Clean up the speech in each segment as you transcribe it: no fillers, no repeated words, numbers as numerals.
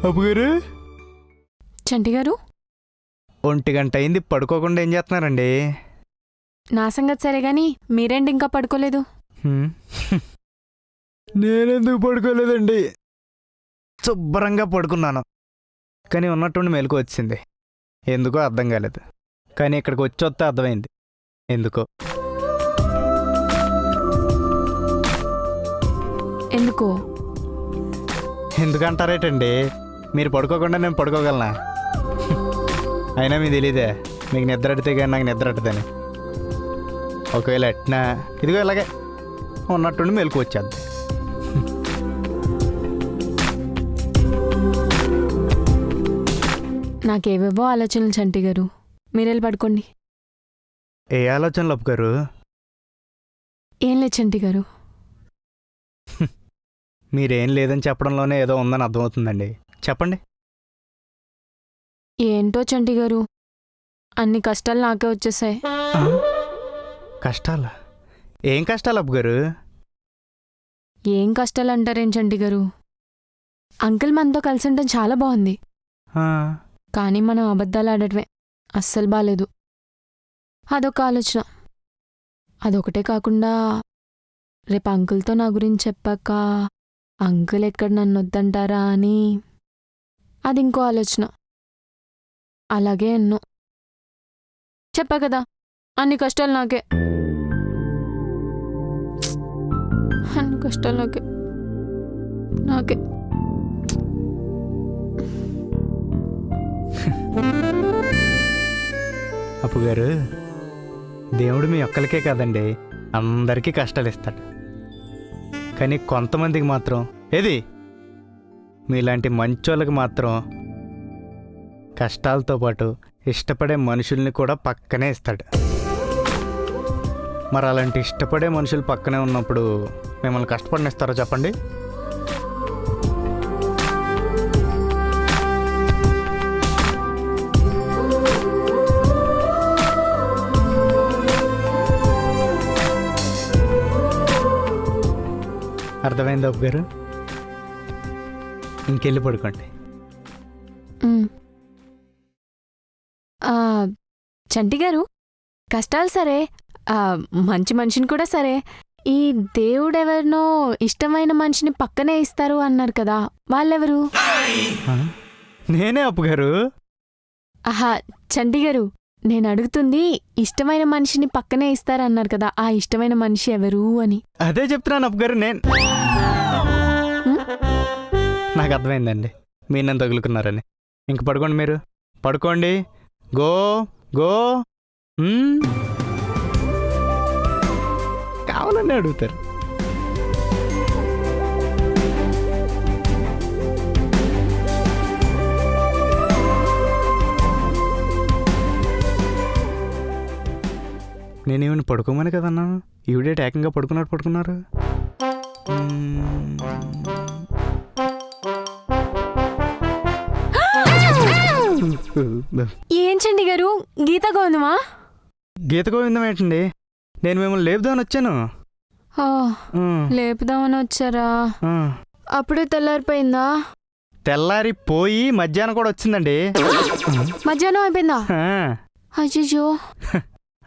అప్పు గారు, చంటి గారు, 1 గంట అయింది, పడుకోకుండా ఏం చేస్తున్నారండి? నా సంగతి సరే గాని మీరేంటి ఇంకా పడుకోలేదు? నేనెందుకు పడుకోలేదండి, శుభ్రంగా పడుకున్నాను. కానీ ఉన్నట్టుండి మెలకు వచ్చింది, ఎందుకో అర్థం కాలేదు. కానీ ఇక్కడికి వచ్చి అర్థమైంది ఎందుకో. ఎందుకో? ఎందుకంటారేటండి? మీరు పడుకోకుండా నేను పడుకోగలనా? అయినా మీకు తెలీదే, మీకు నిద్ర అడితే కానీ నాకు నిద్ర అట్టదని. ఒకవేళ ఎట్నా ఇదిగో ఇలాగే ఉన్నట్టుండి మెలకు వచ్చేద్ది. నాకేవేవో ఆలోచనలు చంటి గారు, మీరెళ్ళి పడుకోండి. ఏ ఆలోచనలు అప్పు గారు? ఏం లేదు చంటి గారు. మీరేం లేదని చెప్పడంలోనే ఏదో ఉందని అర్థమవుతుందండి, చెప్పండి. ఏంటో చంటి గారు, అన్ని కష్టాలు నాకే వచ్చేసాయి. కష్టాలా? ఏం కష్టాలు అప్పు గారు? ఏం కష్టాలు అంటారేం చంటి గారు? అంకుల్ మనతో కలిసి ఉండటం చాలా బాగుంది, కానీ మనం అబద్ధాలు ఆడటమే అస్సలు బాలేదు. అదొక ఆలోచన. అదొకటే కాకుండా రేపు అంకుల్తో నా గురించి చెప్పాక అంకుల్ ఎక్కడ నన్ను వద్దంటారా అని అది ఇంకో ఆలోచన. అలాగే ఎన్నో. చెప్పా కదా, అన్ని కష్టాలు నాకే, అన్ని కష్టాలు నాకే నాకే. అప్పు గారు, దేవుడు మీ ఒక్కరికే కాదండి, అందరికీ కష్టాలు ఇస్తాడు. కానీ కొంతమందికి మాత్రం, ఏది మీలాంటి మంచోళ్ళకి మాత్రం కష్టాలతో పాటు ఇష్టపడే మనుషుల్ని కూడా పక్కనే ఇస్తాడు. మరి అలాంటి ఇష్టపడే మనుషులు పక్కనే ఉన్నప్పుడు మిమ్మల్ని కష్టపడనిస్తారో చెప్పండి? అర్థమైంది అప్పు గారు? ఇంకెళ్ళి పడుకోండి. చంటి గారు, కష్టాలు సరే, మంచి మనిషిని కూడా సరే, ఈ దేవుడెవరినో ఇష్టమైన మనిషిని పక్కనే ఇస్తారు అన్నారు కదా, వాళ్ళెవరు? నేనే అప్పు గారు. ఆహా, చంటి గారు, నేను అడుగుతుంది ఇష్టమైన మనిషిని పక్కనే ఇస్తారన్నారు కదా, ఆ ఇష్టమైన మనిషి ఎవరు అని. అదే చెప్తున్నాను అప్పు గారు. నాకు అర్థమైందండి, మీరు నన్ను తగులుకున్నారని. ఇంక పడుకోండి, మీరు పడుకోండి. Go go. కావాలని అడుగుతారు. నేనేమైనా పడుకోమని కదన్నాను, ఈవిడేటి ఏకంగా పడుకున్నారు. ఏం చండి గారు, గీత గోవిందమా? గీత గోవిందం ఏంటండి? నేను మిమ్మల్ని లేపుదామని వచ్చాను. లేపుదామని వచ్చారా? అప్పుడే తెల్లారిపోయిందా? తెల్లారిపోయి మధ్యాహ్నం కూడా వచ్చిందండి. మధ్యాహ్నం అయిపోయిందా? అయ్యో.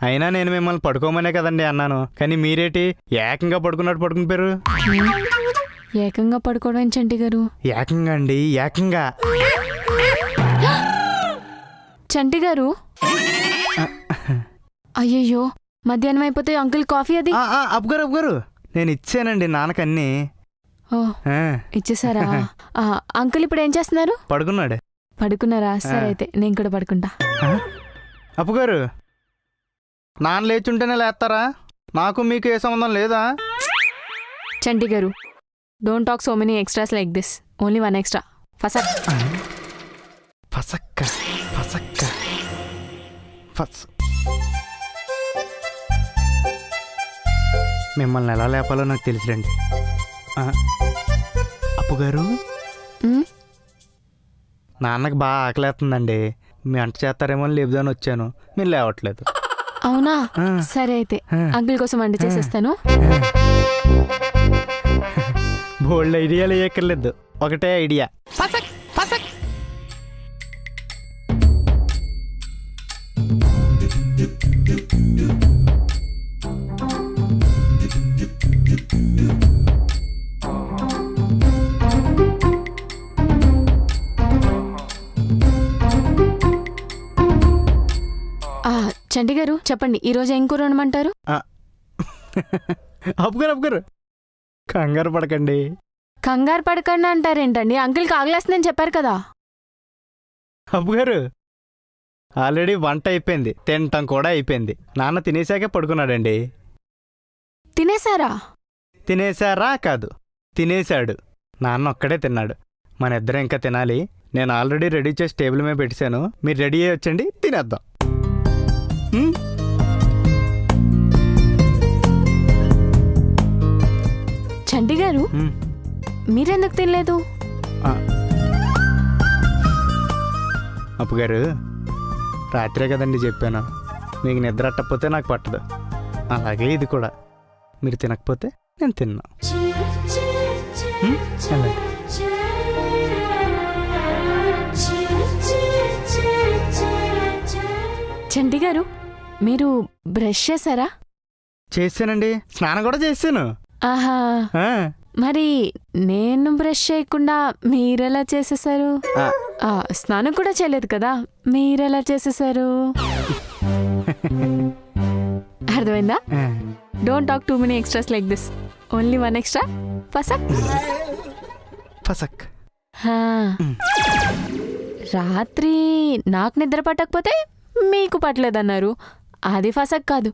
అయినా నేను మిమ్మల్ని పడుకోమనే కదండి అన్నాను, కానీ మీరేటి ఏకంగా పడుకుని పేరు. ఏకంగా పడుకోవడం చంటి గారు? ఏకంగా అండి, ఏకంగా. చంటి గారు, అయ్యయ్యో, మధ్యాహ్నం అయిపోతే అంకుల్ కాఫీ అది. అప్పు గారు, నేను ఇచ్చానండి నాన్నకన్నీ. ఇచ్చేసారా? అంకుల్ ఇప్పుడు ఏం చేస్తున్నారు? పడుకున్నారా? సరే అయితే నేను కూడా పడుకుంటా. అప్పు గారు, నాన్న లేచుంటేనే లేస్తారా? నాకు మీకు ఏ సంబంధం లేదా? చంటి గారు, don't talk so many extras like this, only 1 extra. ఫసక్క. మిమ్మల్ని ఎలా లేపాలో నాకు తెలుసులేండి. అప్పు గారు, నాన్నకు బాగా ఆకలేస్తుందండి, మీ అంట చేస్తారేమో లేపుదాని వచ్చాను, మీరు లేవట్లేదు. అవునా? సరే అయితే అంకుల్ కోసం వంట చేసేస్తాను. బోల్డ్ ఐడియాలు వేయక్కర్లేదు, ఒకటే ఐడియా. చంటి గారు చెప్పండి, ఈరోజు ఏం కూర వండమంటారు? అప్పుగారు కంగారు పడకండి. కంగారు పడకండి అంటారేంటండి? అంకుల్కి ఆగలేస్తుందని చెప్పారు కదా. అప్పుగారు ఆల్రెడీ వంట అయిపోయింది, తినటం కూడా అయిపోయింది. నాన్న తినేశాకే పడుకున్నాడండి. తినేశారా? తినేశారా కాదు, తినేశాడు. నాన్న ఒక్కడే తిన్నాడు. మన ఇద్దరం ఇంకా తినాలి. నేను ఆల్రెడీ రెడీ చేసి టేబుల్ మీద పెట్టాను. మీరు రెడీ అయ్యి వచ్చండి, తినేద్దాం. చంటి గారు మీరెందుకు తినలేదు? అప్పుగారు రాత్రే కదండి చెప్పాను, మీకు నిద్ర అట్టకపోతే నాకు పట్టదు. అలాగే ఇది కూడా, మీరు తినకపోతే నేను తిన్నా. వెళ్ళండి. చంటి గారు మీరు బ్రష్ చేశారా? చేశానండి, స్నానం కూడా చేశాను. ఆహా, ఆ, మరి నేను బ్రష్ చేయకుండా మీరెలా చేసేసారు? ఆ, స్నానం కూడా చేయలేదు కదా, మీరెలా చేసేసారు? అర్థమైందా? ఆ. Don't talk too many extras like this. Only one extra. ఫసక్ ఫసక్. రాత్రి నాకు నిద్ర పట్టకపోతే మీకు పట్టలేదన్నారు, అది ఫసక్ కాదు.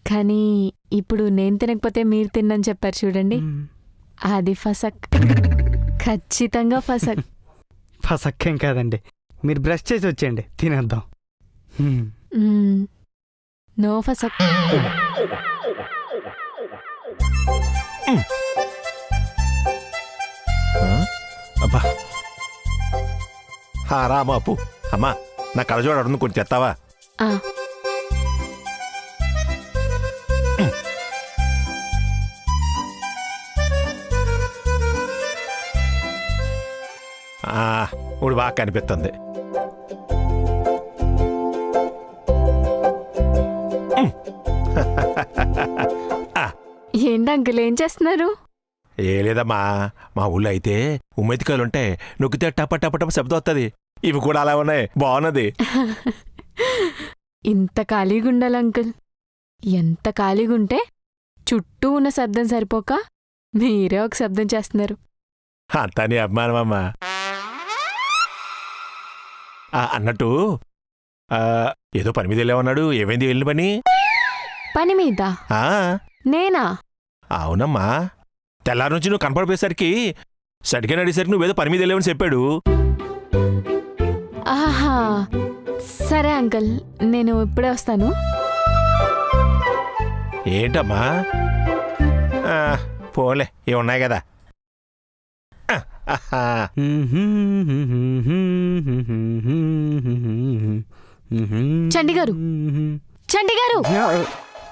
కానీ ఇప్పుడు నేను తినకపోతే మీరు తిన్నని చెప్పారు చూడండి, అది ఫసక్. ఖచ్చితంగా ఫసక్. ఫసక్ ఏం కాదండి, మీరు బ్రష్ చేసి వచ్చేయండి, తినేద్దాం. నో ఫసక్. అబ్బా రామా అప్పు, అమ్మా నా కళ్ళజోడు అడుగు కొంచెం తెస్తావా? ఇప్పుడు బాగా కనిపిస్తుంది. ఏంటి అంకుల్ ఏం చేస్తున్నారు? ఏ లేదమ్మా, మా ఊళ్ళో అయితే ఉమ్మెతికాయలుంటే నొక్కితే టప టప టప శబ్దం వస్తుంది. ఇవి కూడా అలా ఉన్నాయి, బాగున్నది. ఇంత ఖాళీగా ఉండాలి అంకుల్. ఎంత ఖాళీగా ఉంటే చుట్టూ ఉన్న శబ్దం సరిపోక మీరే ఒక శబ్దం చేస్తున్నారు. అంతా నీ అభిమానమమ్మా. అన్నట్టు ఏదో పని మీద వెళ్ళామన్నాడు, ఏమైంది వెళ్ళిన పని? పని మీద నేనా? అవునమ్మా, తెల్లారి నుంచి నువ్వు కనపడిపోయేసరికి సరిగ్గా అడిగేసరికి నువ్వేదో పని మీద వెళ్ళావని చెప్పాడు. ఆహా, సరే అంకుల్, నేను ఇప్పుడే వస్తాను. ఏంటమ్మా? పోలే, ఏమున్నాయి కదా. చంటి గారు, చంటి గారు,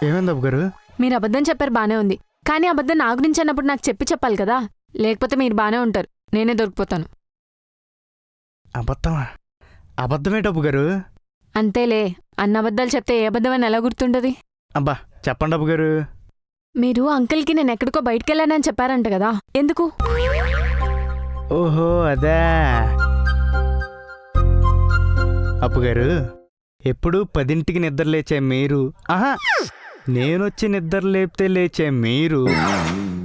ఏమైంది అబ్బగారు? మీరు అబద్ధం చెప్పారు బానే ఉంది, కానీ అబద్ధం నా గురించి అన్నప్పుడు నాకు చెప్పాలి కదా, లేకపోతే మీరు బానే ఉంటారు, నేనే దొరికిపోతాను. అబద్ధమా? అబద్ధమేటప్పు గారు? అంతేలే, అన్న అబద్ధాలు చెప్తే ఏ అబద్ధమని ఎలా గుర్తుండది? అబ్బా చెప్పండి అప్పు గారు. మీరు అంకుల్కి నేను ఎక్కడికో బయటికెళ్ళానని చెప్పారంట కదా, ఎందుకు? ఓహో అదే. అప్పుగారు ఎప్పుడు 10ంటికి నిద్ర లేచే మీరు, నేనొచ్చి నిద్ర లేపితే లేచే మీరు,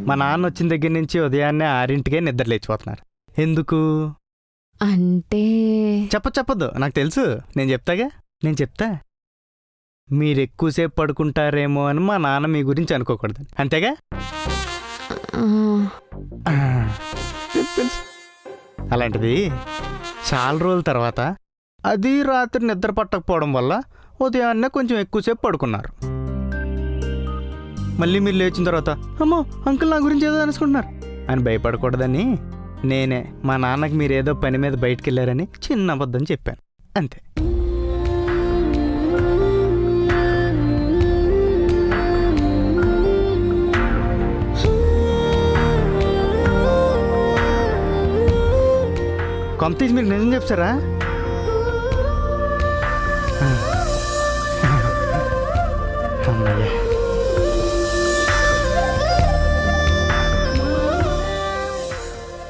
మా నాన్న వచ్చిన దగ్గర నుంచి ఉదయాన్నే 6ంటికే నిద్ర లేచిపోతున్నారు. ఎందుకు అంటే? చెప్పొద్దు, నాకు తెలుసు, నేను చెప్తాగా, నేను చెప్తా. మీరు ఎక్కువసేపు పడుకుంటారేమో అని మా నాన్న మీ గురించి అనుకోకూడదు, అంతేగా? అలాంటిది చాలా రోజుల తర్వాత అది రాత్రి నిద్ర పట్టకపోవడం వల్ల ఉదయాన్నే కొంచెం ఎక్కువసేపు పడుకున్నారు. మళ్ళీ మీరు లేచిన తర్వాత అమ్మో అంకుల్ నా గురించి ఏదో అనుకుంటున్నారు అని భయపడకూడదని నేనే మా నాన్నకి మీరు ఏదో పని మీద బయటికి వెళ్ళారని చిన్న అబద్ధం చెప్పాను, అంతే. కొంతీసి మీరు నిజం చెప్తారా?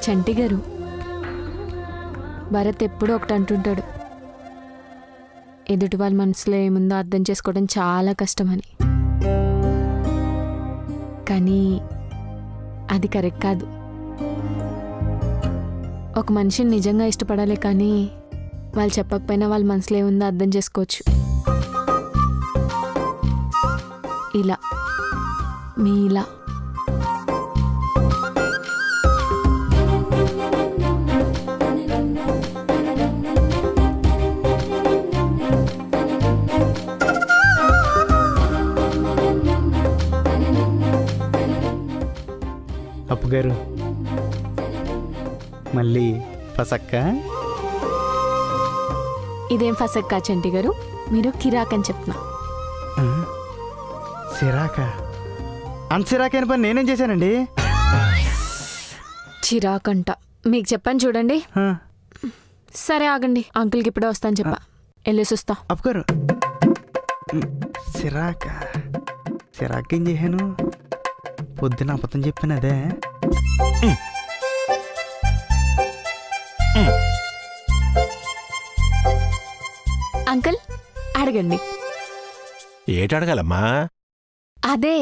చంటి గారు, భరత్ ఎప్పుడూ ఒకటి అంటుంటాడు, ఎదుటి వాళ్ళ మనసులో ఏముందో అర్థం చేసుకోవడం చాలా కష్టమని. కానీ అది కరెక్ట్ కాదు. ఒక మనిషిని నిజంగా ఇష్టపడాలి, కానీ వాళ్ళు చెప్పకపోయినా వాళ్ళ మనసులో ఏముందో అర్థం చేసుకోవచ్చు. ఇలా మీలా. అప్పు గారు మళ్ళీ ఫసక్క. ఇదేం ఫసక్కా చంటి గారు, మీరు కిరాక్ అని చెప్తున్నా. సిరాక అంత సిరాకైన పని నేనేం చేశానండి? చిరాకంట మీకు చెప్పాను చూడండి. ఆ, సరే ఆగండి, అంకుల్కి ఇప్పుడే వస్తాను చెప్పా. వెళ్ళేసి వస్తా. అప్పు గారు సిరాక సిరాకేం చేశాను? పొద్దున అబద్ధం చెప్పాను అదే. అంకుల్ అడగండి. ఏటి అడగాలమ్మా? అదే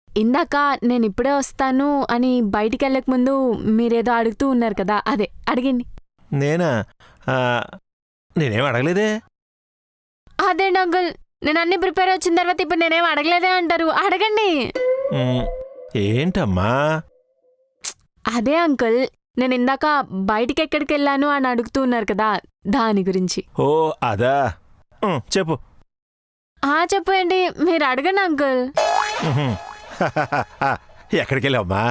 ఇందాక నేను ఇప్పుడే వస్తాను అని బయటికి వెళ్ళక ముందు మీరేదో అడుగుతూ ఉన్నారు కదా, అదే అడిగండి. నేనా? నేనేం అడగలేదే. అదేండి అంకుల్, నేను అన్ని ప్రిపేర్ వచ్చిన తర్వాత ఇప్పుడు నేనేం అడగలేదే అంటారు. అడగండి. ఏంటమ్మా? అదే అంకుల్, నేను ఇందాక బయటికి ఎక్కడికి వెళ్ళాను అని అడుగుతూ ఉన్నారు కదా, దాని గురించి. ఓ అదా, చెప్పు. చెప్పండి, మీరు అడగండి అంకుల్. ఎక్కడికి వెళ్ళావమ్మా?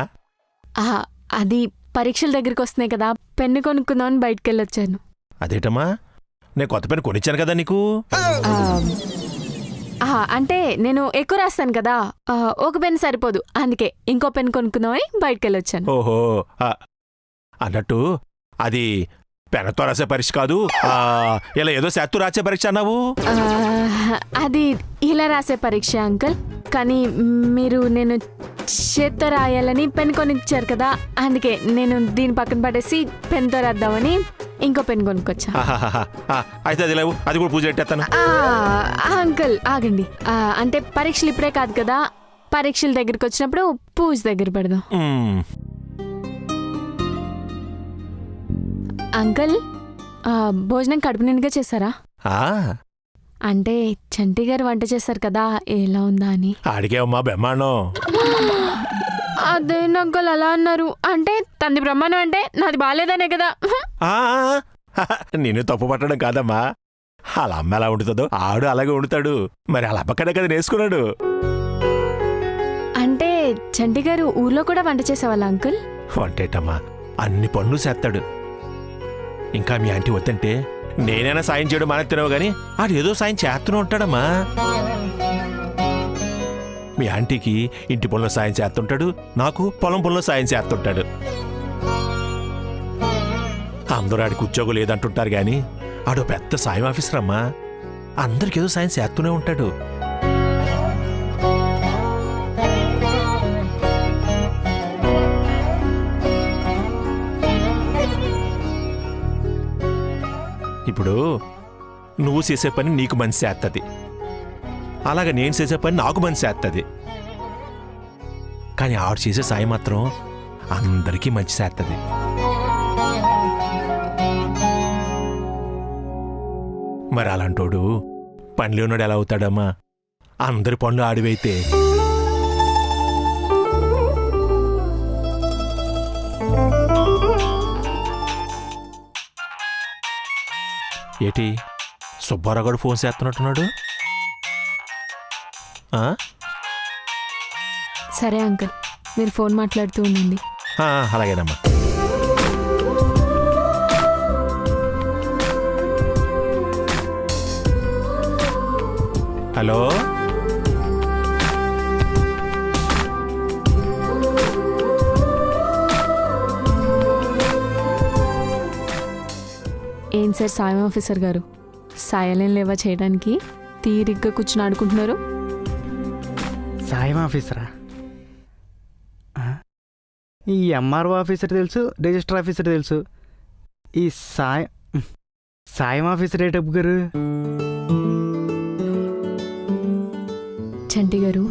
అది పరీక్షల దగ్గరికి వస్తున్నాయి కదా, పెన్ను కొనుక్కుందామని బయటికి వెళ్ళొచ్చాను. అదేటమ్మా, నేను కొత్త పెన్ను కొనిచ్చాను కదా నీకు. అంటే నేను ఎక్కువ రాస్తాను కదా, ఒక పెన్ సరిపోదు, అందుకే ఇంకో పెన్ కొనుక్కుందామని బయటికి వెళ్ళొచ్చాను. ఓహో, అన్నట్టు అది పెన్నుతో రాసే పరీక్ష కాదు, ఇలా ఏదో శాత్తు రాసే పరీక్ష అన్నావు. అది ఇలా రాసే పరీక్ష అంకుల్, కానీ మీరు నేను చేత్తో రాయాలని పెన్ కొనిచ్చారు కదా, అందుకే నేను దీని పక్కన పడేసి పెన్తో రాద్దామని ఇంకో పెన్ కొనుక్కొచ్చా. అయితే అది లేవు, అది కూడా పూజ పెట్టేస్తాను. అంకుల్ ఆగండి, అంటే పరీక్షలు ఇప్పుడే కాదు కదా, పరీక్షల దగ్గరికి వచ్చినప్పుడు పూజ దగ్గర పెడదాం. అంకుల్ భోజనం కడుపు నిండుగా చేశారా? అంటే చంటి గారు వంట చేశారు కదా, ఎలా ఉందా అని అడిగేవమ్మా. బ్రహ్మాండం. అదే అంకుల్ అలా అన్నారు, అంటే తంది బ్రహ్మాండం అంటే నాది బాగాలేదనే కదా. నిన్ను తప్పు పట్టడం కాదమ్మా, అలా అమ్మ ఎలా వండుతుందో ఆడు అలాగే వండుతాడు, మరి అలా అమ్మకనే కదా నేర్చుకున్నాడు. అంటే చంటి గారు ఊర్లో కూడా వంట చేసేవాళ్ళ అంకుల్? వంటేటమ్మా, అన్ని పనులు చేస్తాడు. ఇంకా మీ ఆంటీ వద్దంటే నేనైనా సాయం చేయడం మానేస్తున్నావు గాని ఆడు ఏదో సాయం చేస్తూనే ఉంటాడమ్మా. మీ ఆంటీకి ఇంటి పనుల్లో సాయం చేస్తుంటాడు, నాకు పొలం పనుల్లో సాయం చేస్తుంటాడు. అందరూ ఆడికి ఉద్యోగం లేదంటుంటారు గాని ఆడు పెద్ద సాయం ఆఫీసర్ అమ్మా, అందరికి ఏదో సాయం చేస్తూనే ఉంటాడు. ఇప్పుడు నువ్వు చేసే పని నీకు మంచి చేస్తుంది, అలాగే నేను చేసే పని నాకు మంచి చేస్తుంది. కానీ ఆవిడ చేసే సాయం మాత్రం అందరికీ మంచి చేస్తుంది. మరి అలాంటోడు పనిలో ఉన్నాడు ఎలా అవుతాడమ్మా? అందరి పనులు ఆడివైతే. ఏటి సుబ్బారావు గారు ఫోన్ చేస్తున్నట్టున్నాడు. సరే అంకుల్, మీరు ఫోన్ మాట్లాడుతూ ఉండండి. అలాగేనమ్మా. హలో, ఏం సార్ సాయం ఆఫీసర్ గారు, సాయాలేం లేవా చేయడానికి? తీరిగ్గా కూర్చుని ఆడుకుంటున్నారు. సాయం ఆఫీసరా? ఈ ఎంఆర్ఓ ఆఫీసర్ తెలుసు, రిజిస్టర్ ఆఫీసర్ తెలుసు, ఈ సాయం ఆఫీసర్ ఏ డబ్బు గారు? చంటి గారు,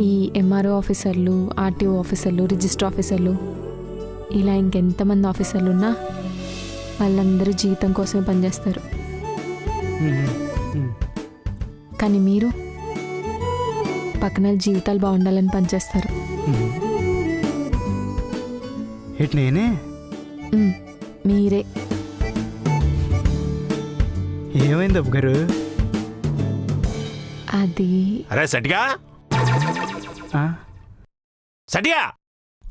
ఈ ఎంఆర్ఓ ఆఫీసర్లు, ఆర్టీఓ ఆఫీసర్లు, రిజిస్టర్ ఆఫీసర్లు, ఇలా ఇంకెంతమంది ఆఫీసర్లు ఉన్నా వాళ్ళందరూ జీతం కోసమే పనిచేస్తారు. కానీ మీరు పక్కన జీవితాలు బాగుండాలని పనిచేస్తారు. ఏంటి నేనే? మీరే. ఏమైంది అప్పు గారు? అది అరే సటిగా ఆ? సటిగా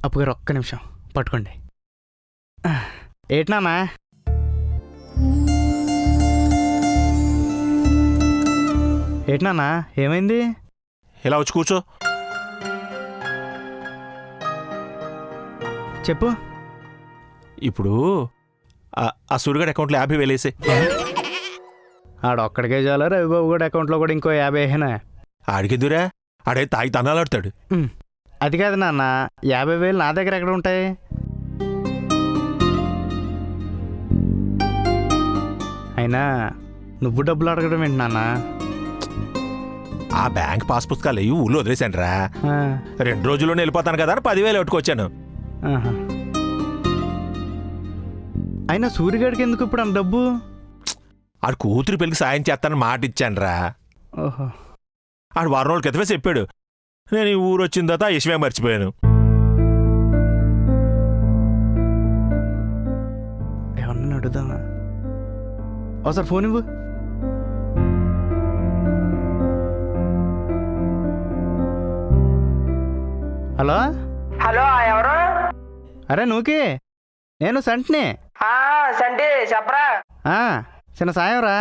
అప్పు గారు ఒక్క నిమిషం పట్టుకోండి. ఏట్నానా? ఏట్నానా ఏమైంది? ఇలా వచ్చి కూర్చో. చెప్పు. ఇప్పుడు ఆ సూర్యగడ్ అకౌంట్లో 50,000 వేసి ఆడొక్కడికే చాలా రవిబాబు కూడా అకౌంట్లో కూడా ఇంకో 50 వేసినా. ఆడికెదురా ఆడే తాగి తన్నాలాడతాడు. అది కాదు నాన్న, 50,000 నా దగ్గర ఎక్కడ ఉంటాయి? అయినా నువ్వు డబ్బులు అడగడం ఏంటి నాన్న? ఆ బ్యాంక్ పాస్ పుస్తకాలు అయ్యి ఊళ్ళో వదిలేశాను రా. 2 రోజుల్లోనే వెళ్ళిపోతాను కదా అని 10,000 పెట్టుకొచ్చాను. అయినా సూర్యగాడికి ఎందుకు ఇప్పుడు అంత డబ్బు? ఆడు కూతురు పెళ్లికి సాయం చేస్తానని మాట ఇచ్చాను రా. ఓహో. ఆడు 4 రోజుల క్రితమే చెప్పాడు. నేను ఈ ఊరు వచ్చిన తర్వాత ఆ విషయమే మర్చిపోయాను. ఏమన్నా అడుగుదామా? ఒకసారి ఫోన్ ఇవ్వు. హలో. హలో, ఎవరు? అరే నువ్వుకి నేను సంటిని. సంటి చెప్పరా. చిన్న సాయం రా.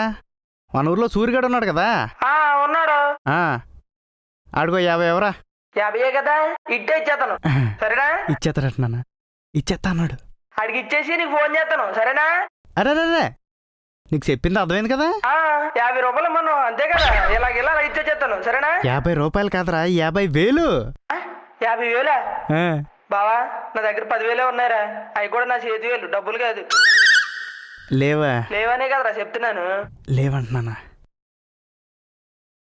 మన ఊర్లో సూర్యగాడు ఉన్నాడు కదా. ఉన్నాడు. ఆడుకో 50 ఎవరా? 50 కదా, ఇట్టే ఇచ్చేస్తాను సరేనా? ఇచ్చేస్తాడట నాన్న. ఇచ్చేస్తా అన్నాడు. అడిగి ఇచ్చేసి నీకు ఫోన్ చేస్తాను సరేనా? అరే నీకు చెప్పింది అర్థమైంది కదా. 50 రూపాయలు మనం అంతే కదా, ఇలా ఇచ్చేస్తాను సరేనా? 50 రూపాయలు కాదురా, 50,000. 50,000 బావా, నా దగ్గర 10,000 ఉన్నాయిరా. అవి కూడా నా చేతి వేలు, డబ్బులు కాదు. లేవనే కదరా చెప్తున్నాను. లేవంటున్నానా?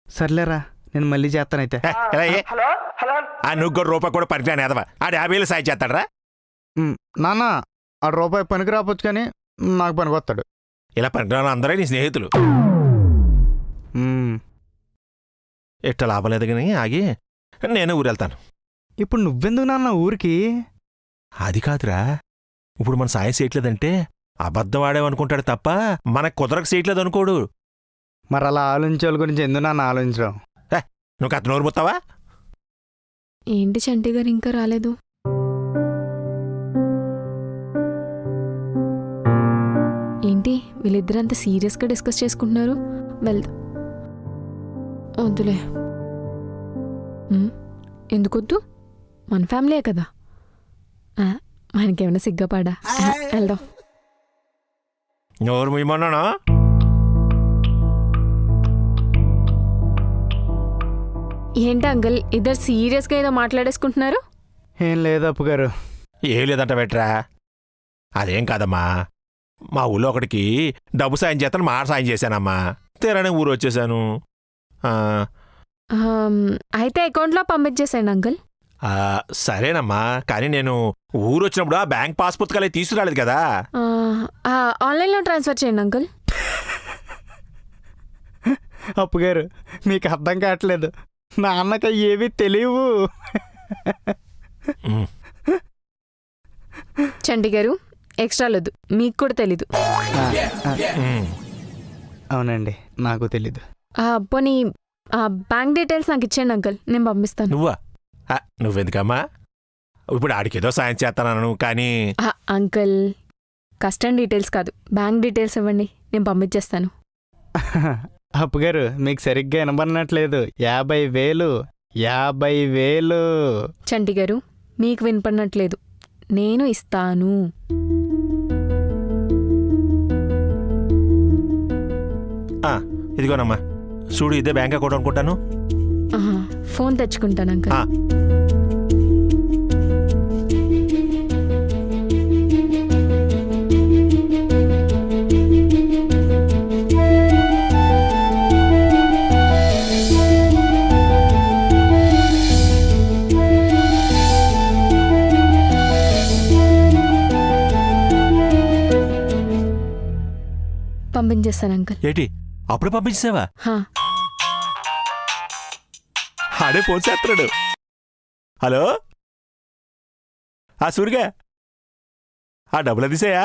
సర్లేరా, నేను మళ్ళీ చేస్తానైతే. హలో హలో, నువ్వు కూడా రూపాయి కూడా పనికిరాని ఎదవా. ఆడు 50,000 సాయం చేస్తాడరా. నాన్న, ఆ రూపాయి పనికి రావచ్చు కానీ నాకు పనికి వస్తాడు. ఇలా పనికిరాని అందరూ నీ స్నేహితులు. ఎట్ట లాభం లేదు కానీ ఆగి నేను ఊరెళ్తాను. ఇప్పుడు నువ్వెందుకు నాన్న ఊరికి? అది కాదురా, ఇప్పుడు మన సాయం చేయట్లేదంటే అబద్ధం ఆడేవనుకుంటాడు తప్ప మనకు కుదరకు చేయట్లేదు అనుకోడు. మరి అలా ఆలోచించే వాళ్ళ గురించి ఎందుకు నాన్న ఆలోచించడం? నువ్వు కథ నోరు ముత్తావా? ఏంటి చంటి గారు ఇంకా రాలేదు? ఏంటి వీళ్ళిద్దరంతా సీరియస్గా డిస్కస్ చేసుకుంటున్నారు? వెళ్దా వద్దులే. ఎందుకొద్దు? మన ఫ్యామిలీయే కదా. మనకేమైనా సిగ్గాపాడా? వెళ్దాం. నోరు మీమన్నానా? ఏంటి అంకుల్ ఇద్దరు సీరియస్గా ఏదో మాట్లాడేసుకుంటున్నారు? ఏం లేదు అప్పు గారు. ఏం లేదంట బెట్రా. అదేం కాదమ్మా, మా ఊళ్ళో ఒకటికి డబ్బు సాయం చేస్తాను మాట సాయం చేశానమ్మా. తీరానే ఊరు వచ్చేసాను. అయితే అకౌంట్లో పంపించేసాను అంకుల్. సరేనమ్మా, కానీ నేను ఊరు వచ్చినప్పుడు ఆ బ్యాంక్ పాస్ పుస్తకాలే తీసుకురాలేదు కదా. ఆన్లైన్లో ట్రాన్స్ఫర్ చేయండి అంకుల్. అప్పు గారు, మీకు అర్థం కావట్లేదు. నాన్నకి ఏవి తెలియవు. చంటి గారు, ఎక్స్ట్రా లేదు, మీకు కూడా తెలీదు. అవునండి, నాకు తెలీదు. పోనీ బ్యాంక్ డీటెయిల్స్ నాకు ఇచ్చేయండి అంకుల్, నేను పంపిస్తాను. నువ్వా? నువ్వెందుకమ్మా? ఇప్పుడు ఆడికేదో సాయం చేస్తాను కానీ. అంకుల్, కస్టమ్ డీటెయిల్స్ కాదు, బ్యాంక్ డీటెయిల్స్ ఇవ్వండి, నేను పంపించేస్తాను. అప్పు గారు, మీకు సరిగ్గా వినబడినట్లేదు. 50,000. 50,000. చంటి గారు, మీకు వినపడినట్లేదు, నేను ఇస్తాను. ఇదిగోనమ్మా చూడు, ఇదే బ్యాంక్ అకౌంట్ అనుకుంటాను. ఫోన్ తెచ్చుకుంటాను అంకుల్. పంపించేస్తాను అంకుల్. ఏంటి అప్పుడు పంపించావా? హా, ఆడే ఫోన్ చేస్తున్నాడు. హలో సూరిగా డబ్బులు తీసాయా?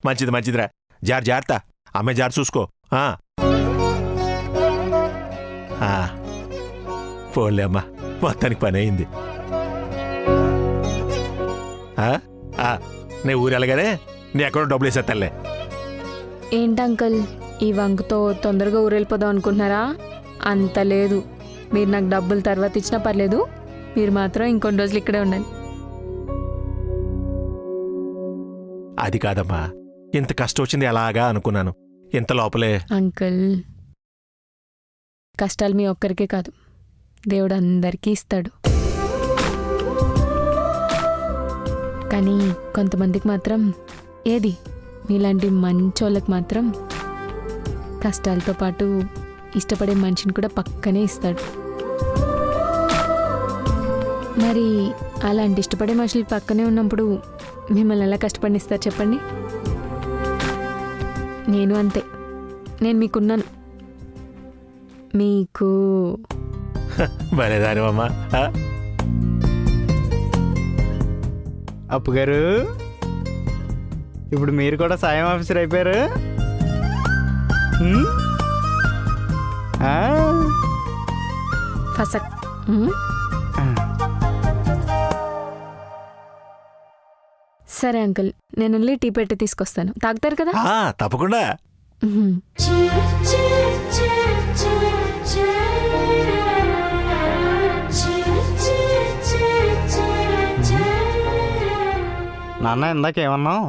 మంచిది మంచిదిరా. జాగ్రత్త అమ్మాయి జాగ్రత్త చూసుకో. ఫోన్లే అమ్మా, మొత్తానికి పని అయింది. నీ ఊరు వెళ్ళగానే నీ ఎక్కడో డబ్బులు వేసేస్తానులే. ఏంటి అంకుల్ ఈ వంకతో తొందరగా ఊరెళ్ళిపోదాం అనుకుంటున్నారా? అంత లేదు. మీరు నాకు డబ్బులు తర్వాత ఇచ్చినా పర్లేదు, మీరు మాత్రం ఇంకొన్ని రోజులు ఇక్కడే ఉండాలి. అది కాదమ్మా, ఇంత కష్టం వచ్చింది ఎలాగా అనుకున్నాను. ఇంత లోపలే. అంకుల్ కష్టాలు మీ ఒక్కరికే కాదు, దేవుడు అందరికీ ఇస్తాడు. కానీ కొంతమందికి మాత్రం, ఏది మీలాంటి మంచోళ్ళకి మాత్రం కష్టాలతో పాటు ఇష్టపడే మనిషిని కూడా పక్కనే ఇస్తాడు. మరి అలాంటి ఇష్టపడే మనుషులు పక్కనే ఉన్నప్పుడు మిమ్మల్ని ఎలా కష్టపడిస్తారు చెప్పండి? నేను అంతే. నేను మీకున్నాను. మీకు భలేదానివమ్మా. అప్పు గారు, ఇప్పుడు మీరు కూడా సాయం ఆఫీసర్ అయిపోయారు. ఫసక్. సరే అంకుల్, నేను వెళ్ళి టీ పెట్టి తీసుకొస్తాను. తాగుతారు కదా? తప్పకుండా. నాన్న ఇందాక ఏమన్నావు?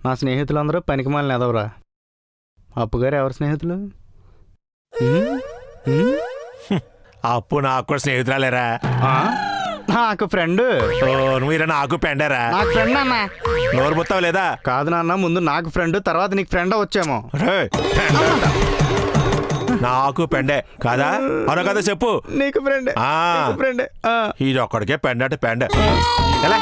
నా స్నేహితులందరూ పనికిమాలిన ఎదవరా. అప్పుగారు ఎవరు స్నేహితులు? అప్పు నాకు కూడా స్నేహితురాలేరా. నాకు ఫ్రెండ్. నువ్వు నాకు పెండారా? నాకు ఫ్రెండ్ అన్న. నోరు మొత్తం లేదా? కాదు నాన్న, ముందు నాకు ఫ్రెండ్, తర్వాత నీకు ఫ్రెండ్ వచ్చేమో. నాకు పెండే కాదా? అవును కదా చెప్పు. నీకు ఫ్రెండ్. ఫ్రెండ్. ఇది ఒక్కడికే పెండ అంటే పెండ. ఎలా?